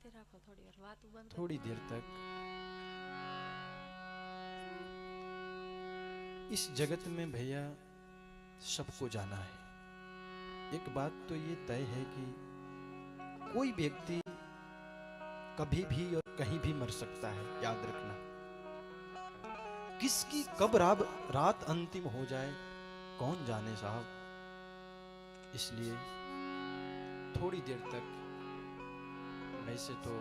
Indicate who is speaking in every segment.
Speaker 1: थोड़ी देर तक इस जगत में भैया सबको जाना है। एक बात तो ये तय है कि कोई व्यक्ति कभी भी और कहीं भी मर सकता है, याद रखना। किसकी कब रात अंतिम हो जाए कौन जाने साहब। इसलिए थोड़ी देर तक, वैसे तो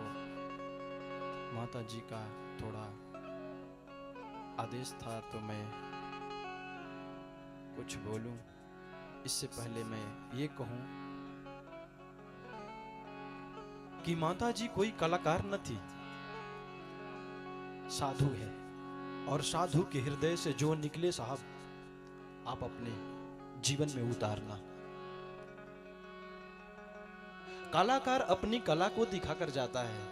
Speaker 1: माता जी का थोड़ा आदेश था तो मैं कुछ बोलूं, इससे पहले मैं ये कहूं कि माता जी कोई कलाकार न थी, साधु है। और साधु के हृदय से जो निकले साहब, आप अपने जीवन में उतारना। कलाकार अपनी कला को दिखाकर जाता है,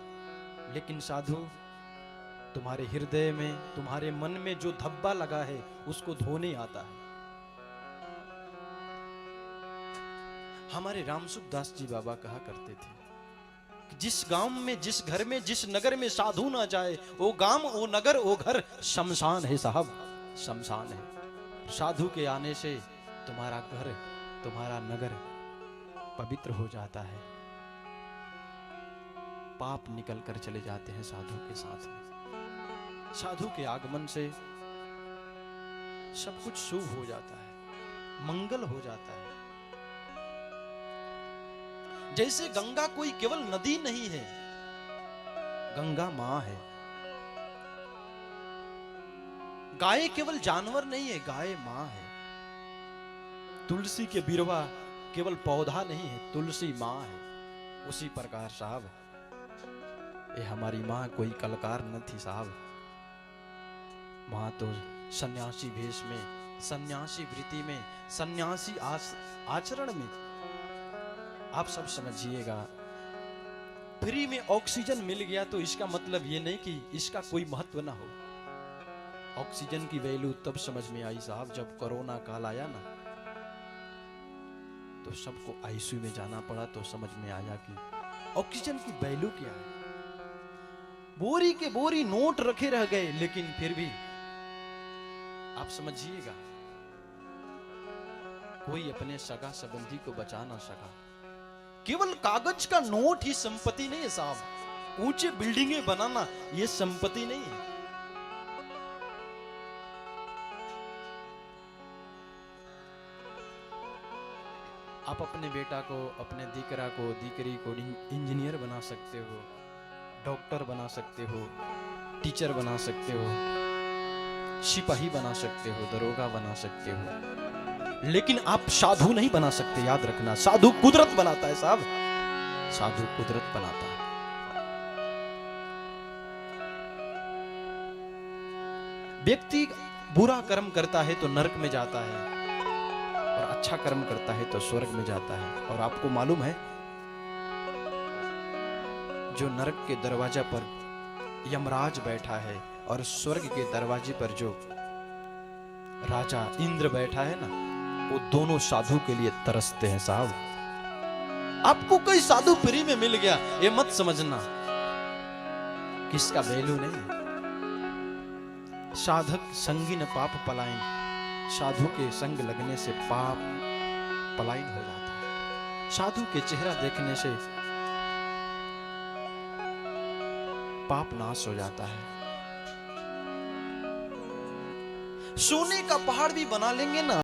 Speaker 1: लेकिन साधु तुम्हारे हृदय में, तुम्हारे मन में जो धब्बा लगा है उसको धोने आता है। हमारे रामसुखदास जी बाबा कहा करते थे कि जिस गांव में, जिस घर में, जिस नगर में साधु ना जाए, वो गांव, वो नगर, वो घर शमशान है साहब, शमशान है। साधु के आने से तुम्हारा घर, तुम्हारा नगर पवित्र हो जाता है। पाप निकल कर चले जाते हैं साधु के साथ में। साधु के आगमन से सब कुछ शुभ हो जाता है, मंगल हो जाता है। जैसे गंगा कोई केवल नदी नहीं है, गंगा मां है। गाय केवल जानवर नहीं है, गाय मां है। तुलसी के बिरवा केवल पौधा नहीं है, तुलसी मां है। उसी प्रकार साहब ये हमारी मां कोई कलाकार न थी साहब। मां तो सन्यासी भेष में, सन्यासी वृत्ति में, सन्यासी आचरण में, आप सब समझिएगा। फ्री में ऑक्सीजन मिल गया तो इसका मतलब ये नहीं कि इसका कोई महत्व ना हो। ऑक्सीजन की वैल्यू तब समझ में आई साहब जब कोरोना काल आया ना, तो सबको आईसीयू में जाना पड़ा, तो समझ में आया कि ऑक्सीजन की वैल्यू क्या है। बोरी के बोरी नोट रखे रह गए, लेकिन फिर भी आप समझिएगा कोई अपने सगा संबंधी को बचा ना सका। केवल कागज का नोट ही संपत्ति नहीं है साहब। ऊंचे बिल्डिंगें बनाना ये संपत्ति नहीं है। आप अपने बेटा को, अपने दीकरा को, दीकरी को इंजीनियर बना सकते हो, डॉक्टर बना सकते हो, टीचर बना सकते हो, सिपाही बना सकते हो, दरोगा बना सकते हो, लेकिन आप साधु नहीं बना सकते। याद रखना, साधु कुदरत बनाता है साहब, साधु कुदरत बनाता है। व्यक्ति बुरा कर्म करता है तो नरक में जाता है, और अच्छा कर्म करता है तो स्वर्ग में जाता है। और आपको मालूम है, जो नरक के दरवाजे पर यमराज बैठा है और स्वर्ग के दरवाजे पर जो राजा इंद्र बैठा है ना, वो दोनों साधु के लिए तरसते हैं साहब। आपको कोई साधु फ्री में मिल गया ये मत समझना किसका वैल्यू नहीं। साधक संगीन पाप पलायन, साधु के संग लगने से पाप पलायन हो जाता है। साधु के चेहरा देखने से पाप नाश हो जाता है। सोने का पहाड़ भी बना लेंगे ना,